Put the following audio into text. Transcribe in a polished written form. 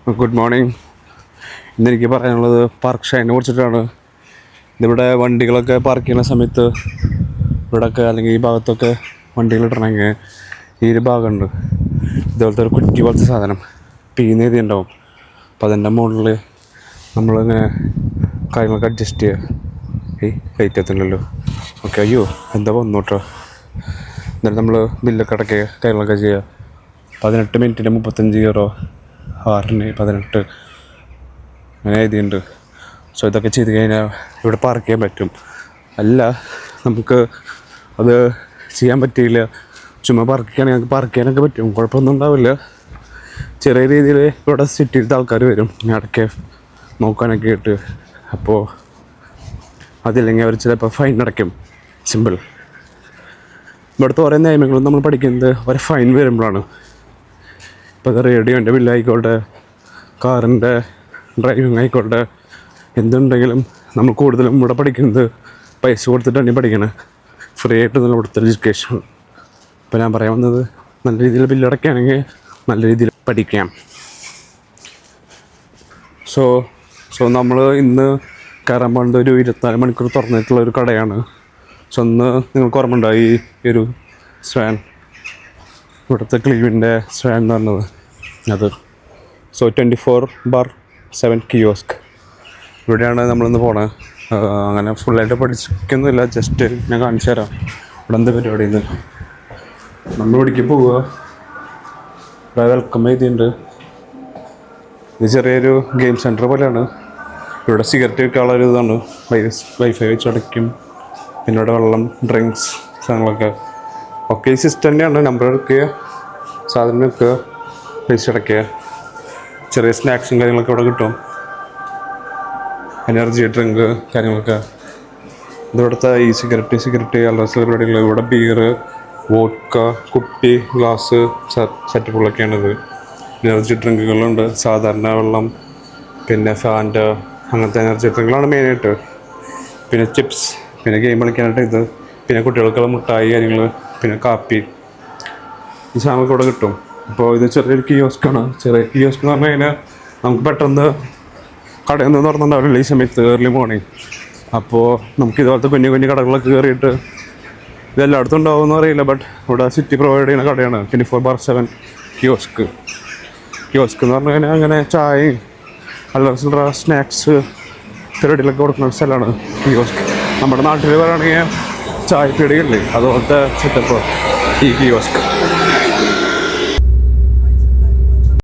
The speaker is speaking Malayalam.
Good morning. ഇന്നെനിക്ക് പറയാനുള്ളത് പാർക്ക് ഷൈനെ കുറിച്ചിട്ടാണ്. ഇതിവിടെ വണ്ടികളൊക്കെ പാർക്ക് ചെയ്യുന്ന സമയത്ത് ഇവിടെയൊക്കെ അല്ലെങ്കിൽ ഈ ഭാഗത്തൊക്കെ വണ്ടികൾ ഇടണമെങ്കിൽ ഈ ഒരു ഭാഗമുണ്ട്, ഇതുപോലത്തെ ഒരു കുറ്റി പോലത്തെ സാധനം പീന്നെഴുതി ഉണ്ടാവും. അപ്പോൾ അതിൻ്റെ മുകളിൽ നമ്മളിങ്ങനെ കാര്യങ്ങളൊക്കെ അഡ്ജസ്റ്റ് ചെയ്യുക. ലൈറ്റ് എത്തുന്നില്ലല്ലോ. ഓക്കെ, അയ്യോ എന്താ വന്നു കേട്ടോ. എന്നിട്ട് നമ്മൾ ബില്ലൊക്കെ അടയ്ക്കുക, കാര്യങ്ങളൊക്കെ ചെയ്യുക. 18 മിനിറ്റിന് 35€, 6-ന് 18 അങ്ങനെ എഴുതിയിട്ടുണ്ട്. സോ ഇതൊക്കെ ചെയ്ത് കഴിഞ്ഞാൽ ഇവിടെ പാർക്ക് ചെയ്യാൻ പറ്റും. അല്ല നമുക്ക് അത് ചെയ്യാൻ പറ്റിയില്ല, ചുമ്മാ പാർക്ക് ചെയ്യുകയാണെങ്കിൽ പാർക്ക് ചെയ്യാനൊക്കെ പറ്റും, കുഴപ്പമൊന്നും ഉണ്ടാവില്ല. ചെറിയ രീതിയിൽ ഇവിടെ സിറ്റിയിലത്തെ ആൾക്കാർ വരും ഇടയ്ക്ക് നോക്കാനൊക്കെ ആയിട്ട്. അപ്പോൾ അതില്ലെങ്കിൽ അവർ ചിലപ്പോൾ ഫൈൻ അടയ്ക്കും. സിമ്പിൾ. ഇവിടുത്തെ ഓരോ നിയമങ്ങളും നമ്മൾ പഠിക്കുന്നത് ഒരു ഫൈൻ വരുമ്പോഴാണ്. ഇപ്പോൾ അത് റേഡിയോൻ്റെ ബില്ലായിക്കോട്ടെ, കാറിൻ്റെ ഡ്രൈവിംഗ് ആയിക്കോട്ടെ, എന്തുണ്ടെങ്കിലും നമ്മൾ കൂടുതലും ഇവിടെ പഠിക്കുന്നത് പൈസ കൊടുത്തിട്ടാണ് പഠിക്കണത്. ഫ്രീ ആയിട്ട് നല്ല കൊടുത്ത എഡ്യൂക്കേഷൻ. ഇപ്പോൾ ഞാൻ പറയാൻ വന്നത്, നല്ല രീതിയിൽ ബില്ലടയ്ക്കുകയാണെങ്കിൽ നല്ല രീതിയിൽ പഠിക്കാം. സോ നമ്മൾ ഇന്ന് കയറാൻ പോകുന്നത് ഒരു 24 മണിക്കൂർ തുറന്നിട്ടുള്ള ഒരു കടയാണ്. സോ ഒന്ന് നിങ്ങൾക്ക് ഓർമ്മ ഉണ്ടായി ഈ ഒരു സ്വാൻ, ഇവിടുത്തെ ക്ലീവിൻ്റെ സ്വാൻ എന്ന് പറഞ്ഞത് അത്. സോ 24/7 കിയോസ്ക് ഇവിടെയാണ് നമ്മളിന്ന് പോണത്. അങ്ങനെ ഫുള്ളായിട്ട് പഠിക്കുന്നില്ല, ജസ്റ്റ് ഞാൻ കാണിച്ചു തരാം ഇവിടെ എന്താ പരിപാടി. ഇന്ന് നമ്മൾ ഇവിടേക്ക് പോവുക. ഇവിടെ വെൽക്കം ചെയ്തിട്ടുണ്ട്. ഇത് ചെറിയൊരു ഗെയിം സെൻറ്റർ പോലെയാണ്. ഇവിടെ സിഗരറ്റ് വെക്കാനുള്ള ഒരു ഇതാണ്, വൈഫൈ വെച്ച് അടയ്ക്കും. പിന്നെ ഇവിടെ വെള്ളം, ഡ്രിങ്ക്സ്, സാധനങ്ങളൊക്കെ ഒക്കെ ഈ സിസ്റ്റം തന്നെയാണ്. നമ്പർ എടുക്കുക, സാധനം വെക്കുക, പൈസ അടയ്ക്കുക. ചെറിയ സ്നാക്സും കാര്യങ്ങളൊക്കെ ഇവിടെ കിട്ടും, എനർജി ഡ്രിങ്ക് കാര്യങ്ങളൊക്കെ. ഇതിവിടുത്തെ ഈ സിഗരറ്റ് അല്ലാത്ത പരിപാടികൾ. ഇവിടെ ബീറ്, വോഡ്ക, കുപ്പി, ഗ്ലാസ് സെറ്റപ്പുകളൊക്കെയാണിത്. എനർജി ഡ്രിങ്കുകളുണ്ട്, സാധാരണ വെള്ളം, പിന്നെ ഫാൻറ്റ, അങ്ങനത്തെ എനർജി ഡ്രിങ്കുകളാണ് മെയിനായിട്ട്. പിന്നെ ചിപ്സ്, പിന്നെ ഗെയിം കളിക്കാനായിട്ട് ഇത്, പിന്നെ കുട്ടികൾക്കുള്ള മുട്ടായി കാര്യങ്ങൾ, പിന്നെ കാപ്പി, ഈ സാധനങ്ങളൊക്കെ ഇവിടെ കിട്ടും. അപ്പോൾ ഇത് ചെറിയൊരു കിയോസ്കാണ്. ചെറിയ കിയോസ്ക് എന്ന് പറഞ്ഞു കഴിഞ്ഞാൽ നമുക്ക് പെട്ടെന്ന് കടയിൽ നിന്ന് തുറന്നുണ്ടാവില്ല ഈ സമയത്ത്, ഏർലി മോർണിംഗ്. അപ്പോൾ നമുക്ക് ഇതുപോലത്തെ കുഞ്ഞു കുഞ്ഞു കടകളൊക്കെ കയറിയിട്ട് ഇതെല്ലായിടത്തും ഉണ്ടാവുമെന്ന് അറിയില്ല, ബട്ട് ഇവിടെ സിറ്റി പ്രൊവൈഡ് ചെയ്യുന്ന കടയാണ് 24/7 കിയോസ്ക് എന്ന് പറഞ്ഞു കഴിഞ്ഞാൽ അങ്ങനെ ചായയും അല്ല സ്നാക്സ് പരിപാടികളൊക്കെ കൊടുക്കുന്ന ഒരു സ്ഥലമാണ് കിയോസ്ക്. നമ്മുടെ നാട്ടിൽ പറയുകയാണെങ്കിൽ ചായപ്പീടികയില്ലേ, അതുപോലത്തെ സെറ്റപ്പ് ഈ കിയോസ്ക്.